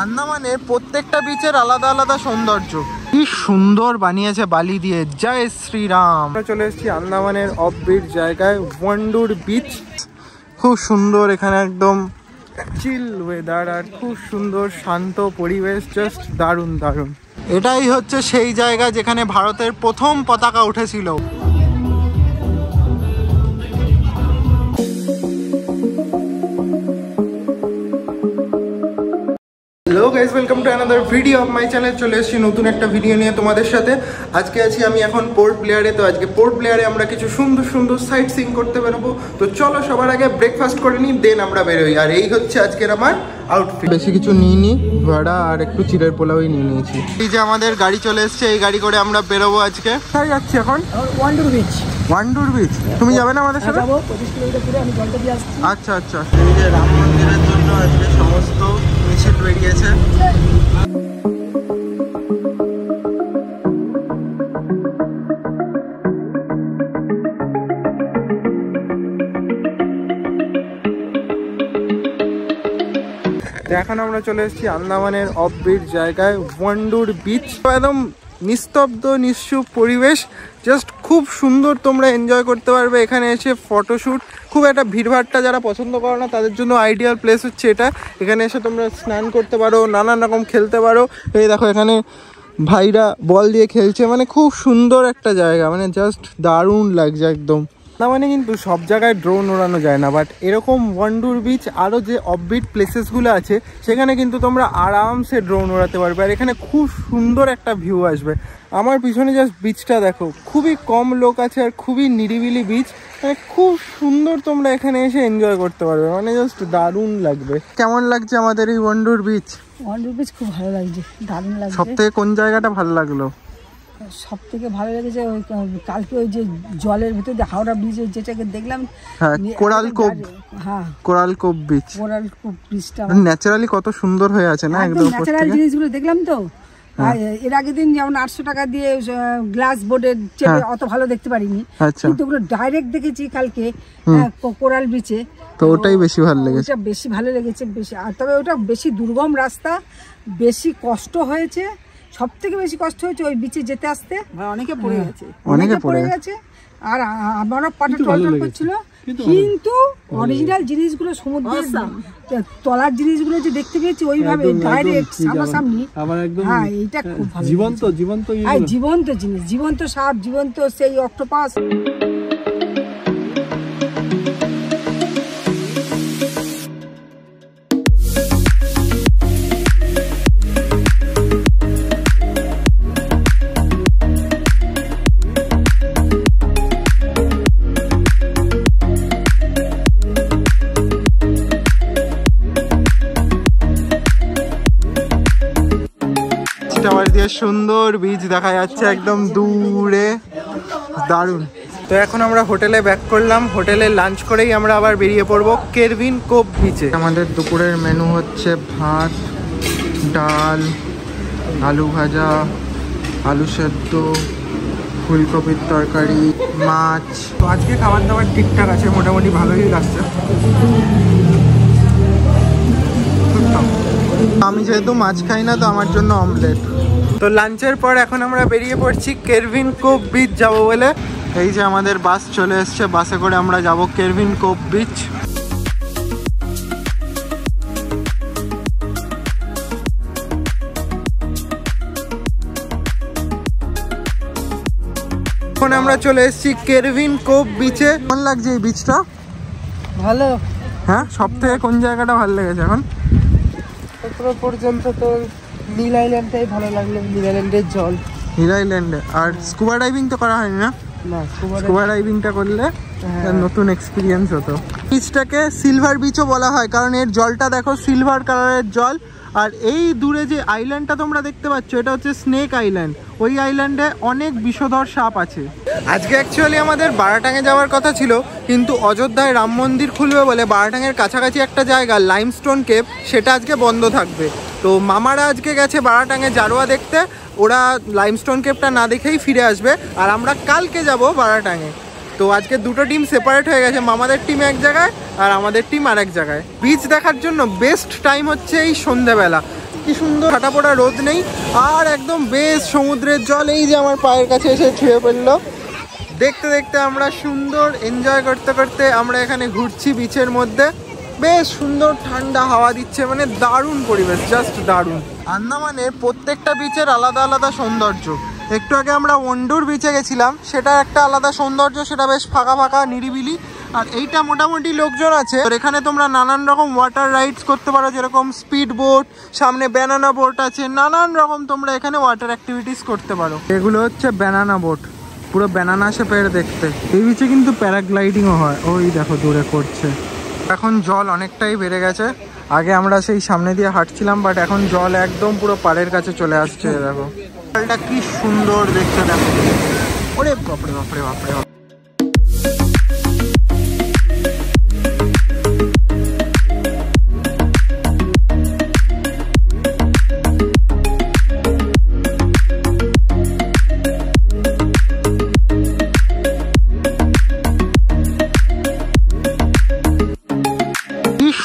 আন্দামানের প্রত্যেকটা বিচের আলাদা আলাদা সৌন্দর্য। কি সুন্দর বানিয়েছে বালি দিয়ে। জয় শ্রীরাম। আমরা চলে এসেছি আন্দামানের অফ বিচ জায়গায়, ওয়ান্ডুর বিচ। খুব সুন্দর, এখানে একদম চিল ওয়েদার আর খুব সুন্দর শান্ত পরিবেশ, জাস্ট দারুণ দারুণ। এটাই হচ্ছে সেই জায়গা যেখানে ভারতের প্রথম পতাকা উঠেছিল। Hello guys, welcome to another video of my channel. চলে এসেছি নতুন একটা ভিডিও নিয়ে তোমাদের সাথে। আজকে আছি আমি এখন পোর্ট ব্লেয়ারে। তো আজকে পোর্ট ব্লেয়ারে আমরা কিছু সুন্দর সুন্দর সাইট সিইং করতে বেরোবো। তো চলো সবার আগে ব্রেকফাস্ট করে নিই, দেন আমরা বেরোই। আর এই হচ্ছে আজকের আমার আউটফিট। বেশি কিছু নিইনি, ভাড়া আর একটু চিড়ের পোলাওই নিয়ে নিয়েছি। এই যে আমাদের গাড়ি চলে এসছে, এই গাড়ি করে আমরা বেরোবো আজকে। কোথায় যাচ্ছি এখন? ওয়ান্ডুর বিচ। ওয়ান্ডুর বিচ। তুমি যাবে না আমাদের সাথে? যাবো, 25 কিলোমিটার দূরে। আমি জলটা দিয়ে আসছি। আচ্ছা আচ্ছা। এই যে রাম মন্দিরের জন্য আজকে সমস্ত মিছিল বেরিয়েছে। এখন আমরা চলে এসেছি আন্দামানের অফ বিচ জায়গায়, ওয়ান্ডুর বিচ। একদম নিস্তব্ধ নিশ্চুপ পরিবেশ, জাস্ট খুব সুন্দর। তোমরা এনজয় করতে পারবে এখানে এসে ফটোশ্যুট। খুব একটা ভিড়ভাড়টা যারা পছন্দ করো না তাদের জন্য আইডিয়াল প্লেস হচ্ছে এটা। এখানে এসে তোমরা স্নান করতে পারো, নানান রকম খেলতে পারো। এই দেখো এখানে ভাইরা বল দিয়ে খেলছে, মানে খুব সুন্দর একটা জায়গা, মানে জাস্ট দারুণ লাগছে একদম। না মানে কিন্তু সব জায়গায় ড্রোন ওড়ানো যায় না, বাট এরকম ওয়ান্ডুর বিচ আরও যে অফবিট প্লেসেসগুলো আছে সেখানে কিন্তু তোমরা আরামসে ড্রোন ওড়াতে পারবে। আর এখানে খুব সুন্দর একটা ভিউ আসবে। আমার পিছনে জাস্ট বিচটা দেখো, খুবই কম লোক আছে আর খুবই নিরিবিলি বিচ, মানে খুব সুন্দর। তোমরা এখানে এসে এনজয় করতে পারবে, মানে জাস্ট দারুণ লাগবে। কেমন লাগছে আমাদের এই ওয়ান্ডুর বিচ? ওয়ান্ডুর বিচ খুব ভালো লাগছে, দারুণ লাগছে। সব থেকে কোন জায়গাটা ভালো লাগলো? সব থেকে ভালো লেগেছে ওই কালকে ওই যে জলের ভিতরে যে হাওড়া ব্রিজ যেটাকে দেখলাম, হ্যাঁ, কোরাল কোভ। হ্যাঁ, coral cove beach. Coral cove বিচটা ন্যাচারালি কত সুন্দর হয়ে আছে না, একদম ন্যাচারাল জিনিসগুলো দেখলাম। তো এর আগের দিন যেমন 800 টাকা দিয়ে গ্লাস বোর্ডের চেপে অত ভালো দেখতে পারিনি, কিন্তু ওগুলো ডাইরেক্ট দেখেছি কালকে কোরাল বিচে। তো ওটাই বেশি ভালো লেগেছে। ওটা বেশি ভালো লেগেছে বেশি। আর তবে ওটা বেশি দুর্গম রাস্তা, বেশি কষ্ট হয়েছে। সব থেকে বেশি কষ্ট হয়েছে ওই বিচে যেতে আসতে, অনেকে পড়ে গেছে, অনেকে পড়ে গেছে। আর আমারও পাটা টলটল করছিল, কিন্তু অরিজিনাল জিনিসগুলো, সমুদ্রের তলার জিনিসগুলো যে দেখতে পেয়েছি ওইভাবে ডাইরেক্ট সামনাসামনি, হ্যাঁ এইটা খুব ভালো। জীবন্ত জীবন্ত জীবন্ত জিনিস, জীবন্ত সাপ, জীবন্ত সেই অক্টোপাস। সুন্দর বিচ দেখা যাচ্ছে একদম দূরে, দারুণ। তো এখন আমরা হোটেলে ব্যাক করলাম। হোটেলে লাঞ্চ করেই আমরা আবার বেরিয়ে পড়বো কেরভিন কোভ বিচে। আমাদের দুপুরের মেনু হচ্ছে ভাত, ডাল, আলু ভাজা, আলু সেদ্ধ, ফুলকপির তরকারি, মাছ। তো আজকে খাবার দাবার ঠিকঠাক আছে, মোটামুটি ভালোই লাগছে। আমি যেহেতু মাছ খাই না, তো আমার জন্য অমলেট। তো লাঞ্চের পর এখন আমরা বেরিয়ে পড়ছি কেরভিন কোভ বিচ যাবো বলে। এই যে আমাদের বাস চলে এসছে, বাসে করে আমরা যাব কেরভিন কোভ বিচ। এখন আমরা চলে এসেছি কেরভিন কোভ বিচে। কেমন লাগছে এই বিচটা? ভালো। হ্যাঁ, সব থেকে কোন জায়গাটা ভালো লেগেছে এখন পর্যন্ত? তো নীল আইল্যান্ডটাই ভালো লাগলো, নীল আইল্যান্ডের জল। নীল আইল্যান্ডে আর স্কুবা ডাইভিং তো করা হয়নি না? না, স্কুবা ডাইভিংটা করলে নতুন এক্সপিরিয়েন্স হতো। বিচটাকে সিলভার বিচও বলা হয়, কারণ এর জলটা দেখো সিলভার কালারের জল। আর এই দূরে যে আইল্যান্ডটা তোমরা দেখতে পাচ্ছ, এটা হচ্ছে স্নেক আইল্যান্ড। ওই আইল্যান্ডে অনেক বিষধর সাপ আছে। আজকে অ্যাকচুয়ালি আমাদের বারাটাঙে যাওয়ার কথা ছিল, কিন্তু অযোধ্যায় রাম মন্দির খুলবে বলে বারাটাঙের কাছাকাছি একটা জায়গা লাইমস্টোন কেভ, সেটা আজকে বন্ধ থাকবে। তো মামারা আজকে গেছে বারাটাঙে জারোয়া দেখতে, ওরা লাইমস্টোন কেভটা না দেখেই ফিরে আসবে। আর আমরা কালকে যাব বারাটাঙে। তো আজকে দুটো টিম সেপারেট হয়ে গেছে, মামাদের টিম এক জায়গায় আর আমাদের টিম আর এক জায়গায়। বিচ দেখার জন্য বেস্ট টাইম হচ্ছে এই সন্ধ্যাবেলা। কি সুন্দর ফাটা পোড়া রোদ নেই, আর একদম বেশ সমুদ্রের জল এই যে আমার পায়ের কাছে এসে ছুঁয়ে পড়লো। দেখতে দেখতে আমরা সুন্দর এনজয় করতে করতে আমরা এখানে ঘুরছি বিচের মধ্যে। বেশ সুন্দর ঠান্ডা হাওয়া দিচ্ছে, মানে দারুণ পরিবেশ, জাস্ট দারুণ। আন্দামানের প্রত্যেকটা বিচের আলাদা আলাদা সৌন্দর্য। একটু আগে আমরা ওন্ডুর বিচে গেছিলাম, সেটা একটা আলাদা সৌন্দর্য, সেটা বেশ ফাঁকা ফাঁকা নিরিবিলি। আর এইটা মোটামুটি লোকজন আছে। এখানে তোমরা নানান রকম ওয়াটার রাইডস করতে পারো, যেরকম স্পিড বোট, সামনে ব্যানানা বোট আছে, নানান রকম তোমরা এখানে ওয়াটার অ্যাক্টিভিটিস করতে পারো। এগুলো হচ্ছে ব্যানানা বোট, পুরো ব্যানানা শেপের দেখতে। এই বিচে কিন্তু প্যারাগ্লাইডিংও হয়, ওই দেখো দূরে করছে। এখন জল অনেকটাই বেড়ে গেছে, আগে আমরা সেই সামনে দিয়ে হাঁটছিলাম, বাট এখন জল একদম পুরো পাড়ের কাছে চলে আসছে। দেখো জলটা কি সুন্দর দেখতে, দেখো। ওরে বাপরে বাপরে বাপরে।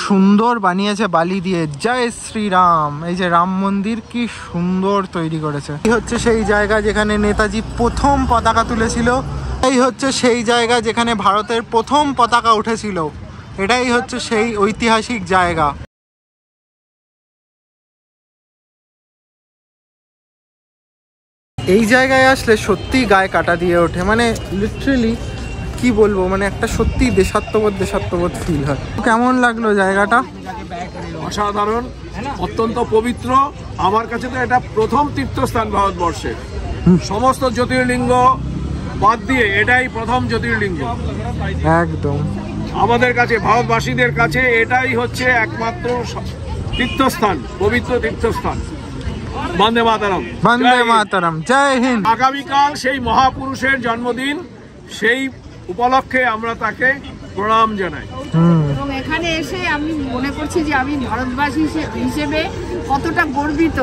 সুন্দর বানিয়েছে বালি দিয়ে, জয় শ্রীরাম। এই যে রাম মন্দির কি সুন্দর তৈরি করেছে। এই হচ্ছে সেই জায়গা যেখানে নেতাজি প্রথম পতাকা তুলেছিল, এই হচ্ছে সেই জায়গা যেখানে ভারতের প্রথম পতাকা উঠেছিল। এটাই হচ্ছে সেই ঐতিহাসিক জায়গা। এই জায়গায় আসলে সত্যি গায়ে কাটা দিয়ে ওঠে, মানে লিটারেলি কি বলবো, মানে একটা সত্যি দেশাত্মবোধ ফিল হয়। কেমন লাগলো জায়গাটা? অসাধারণ, অত্যন্ত পবিত্র। আমার কাছে তো এটা প্রথম তীর্থস্থান ভারতবর্ষের। সমস্ত জ্যোতির্লিঙ্গ বাদ দিয়ে এটাই প্রথম জ্যোতির্লিঙ্গ একদম। আমাদের কাছে, ভারতবাসীদের কাছে এটাই হচ্ছে একমাত্র তীর্থস্থান, পবিত্র তীর্থস্থান। বন্দে মাতরম, বন্দে মাতরম, জয় হিন্দ। আগামীকাল সেই মহাপুরুষের জন্মদিন, সেই উপলক্ষে আমরা তাকে প্রণাম জানাই। এবং এখানে এসে আমি মনে করছি যে আমি ভারতবাসী হিসেবে কতটা গর্বিত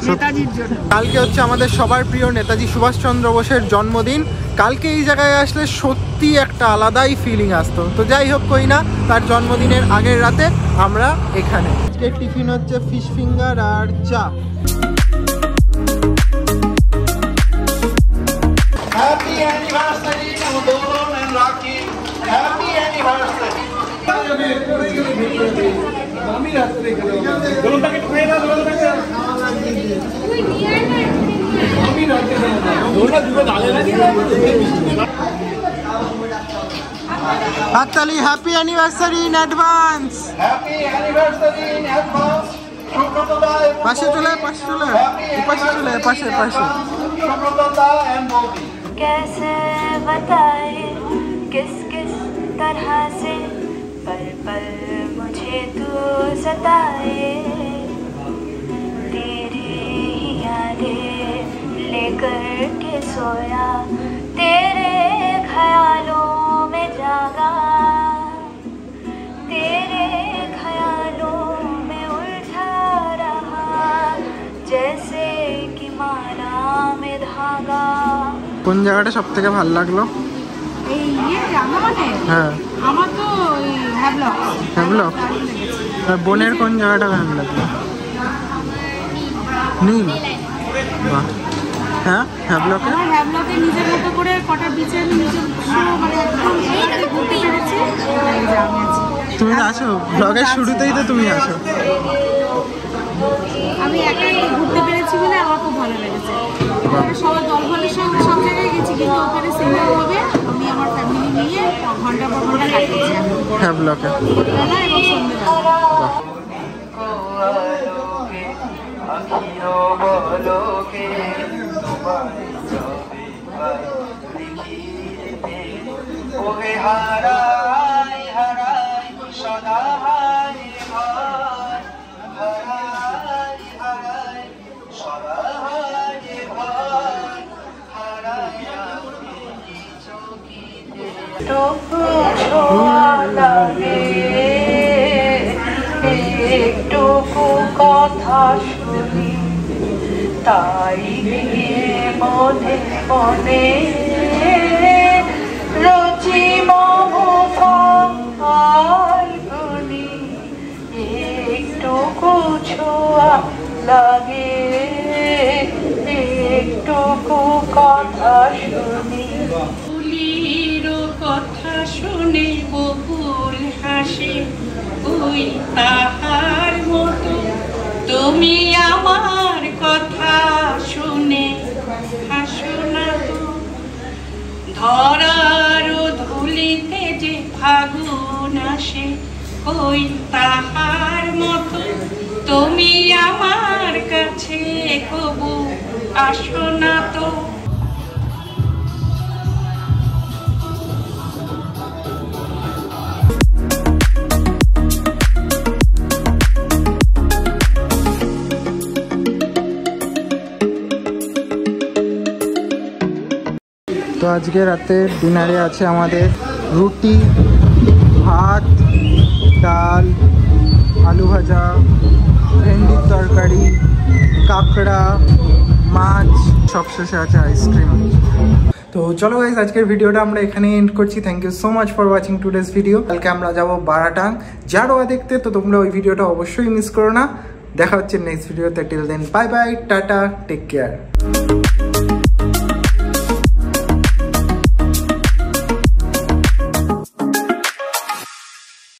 নেতাজির জন্য। কালকে হচ্ছে আমাদের সবার প্রিয় নেতাজি সুভাষচন্দ্র বোসের জন্মদিন। কালকে এই জায়গায় আসলে সত্যি একটা আলাদাই ফিলিং আসতো। তো যাই হোক, কই না, তার জন্মদিনের আগের রাতে আমরা এখানে। আজকের টিফিন হচ্ছে ফিশ ফিঙ্গার আর চা। হ্যাপি অ্যানিভার্সারি দোলন এন্ড রাখি, হ্যাপি অ্যানিভার্সারি। আমি রাত্রে দোলনটাকে ট্রে না দোলনটাকে আমি রাত্রে দোলনটা দুটো ডালে না। হাততালি, happy anniversary in advance. Happy anniversary in advance. পাশে চলে, পাশে চলে, পাশে চলে, পাশে পাশে। कैसे बताए किस किस तरह से पल पल मुझे तू सताए, तेरी ही यादें लेकर के सोया, तेरे ख्यालों में जागा, तेरे ख्यालों में उलझा रहा, जैसे कि माला में धागा। কোন জায়গাটা সব থেকে ভালো লাগলো? এই আন্দামানে হ্যাঁ, আমার তো এই হ্যাভলক। হ্যাভলক। আর বোনের কোন জায়গাটা ভালো লাগলো? নীল। বাহ। হ্যাঁ, হ্যাভলকে হ্যাভলকে নিজের মতো করে কটা বিচে আমি নিজস্ব মানে একদম ঘুরতে পেরেছি। তুমি তো আছো ব্লগের শুরুতেই, তো তুমি আছো। আমি একা একা ঘুরতে পেরেছি বলে আমার খুব ভালো লেগেছে। সবাই দলবলের সঙ্গে সব জায়গায় গেছি, কিন্তু ওখানে সিঙ্গেল ভাবে আমি আমার ফ্যামিলি নিয়ে ঘন্টা পর ঘন্টা কাটিয়েছি হ্যাভলকে, ভোরবেলা এবং সন্ধ্যেবেলা। একটুকু কথা শুনি, তাই মনে মনে রচি মমতাই গুনি, একটুকু ছোঁয়া লাগে একটুকু কথা শুনি কথা শুনে বকুল হাসে ওই তাহার মতো তুমি আমার কথা শুনে হাসো না তো ধরার ধুলিতে যে ফাগুন আসে ওই তাহার মতো তুমি আমার কাছে কবু আসো না তো। তো আজকে রাতে ডিনারে আছে আমাদের রুটি, ভাত, ডাল, আলু ভাজা, ভেন্ডির তরকারি, কাঁকড়া, মাছ, সবশেষে আছে আইসক্রিম। তো চলো গাইজ, আজকের ভিডিওটা আমরা এখানে এন্ড করছি। Thank you so much for watching today's video. কালকে আমরা যাবো বারাটাং জারোয়া দেখতে, তো তোমরা ওই ভিডিওটা অবশ্যই মিস করো না। দেখা হচ্ছে নেক্সট ভিডিওতে। Till then bye bye, tata, take care.